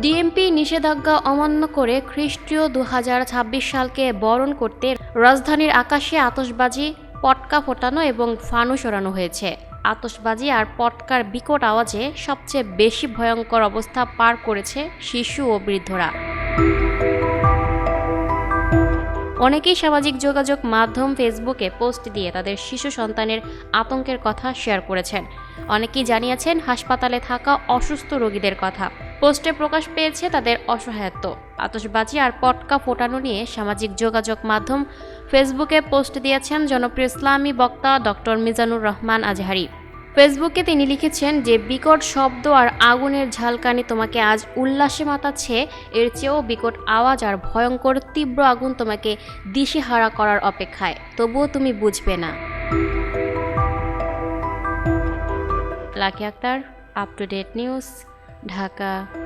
DMP নিষেধাজ্ঞা অমান্য করে খ্রিস্টীয় ২০২৬ সালকে বরণ করতে রাজধানীর আকাশে আতশবাজি, পটকা ফোটানো এবং ফানুস ওড়ানো হয়েছে। আতশবাজি আর পটকার বিকট আওয়াজে সবচেয়ে বেশি ভয়ঙ্কর অবস্থা পার করেছে শিশু ও বৃদ্ধরা। অনেকেই সামাজিক যোগাযোগ মাধ্যম ফেসবুকে পোস্ট দিয়ে তাদের শিশু সন্তানের আতঙ্কের কথা শেয়ার করেছেন। অনেকেই জানিয়েছেন হাসপাতালে থাকা অসুস্থ রোগীদের কথা। পোস্টে প্রকাশ পেয়েছে তাদের অসহায়ত্ব। আতশবাজি আর পটকা ফোটানো নিয়ে সামাজিক যোগাযোগ মাধ্যম ফেসবুকে পোস্ট দিয়েছেন জনপ্রিয় ইসলামী বক্তা ডক্টর মিজানুর রহমান আজহারি। ফেসবুকে তিনি লিখেছেন যে বিকট শব্দ আর আগুনের ঝালকানি তোমাকে আজ উল্লাসে মাতাচ্ছে, এর চেয়েও বিকট আওয়াজ আর ভয়ঙ্কর তীব্র আগুন তোমাকে দিশেহারা করার অপেক্ষায়, তবুও তুমি বুঝবে না। Lucky Akter, up to date news, Dhaka.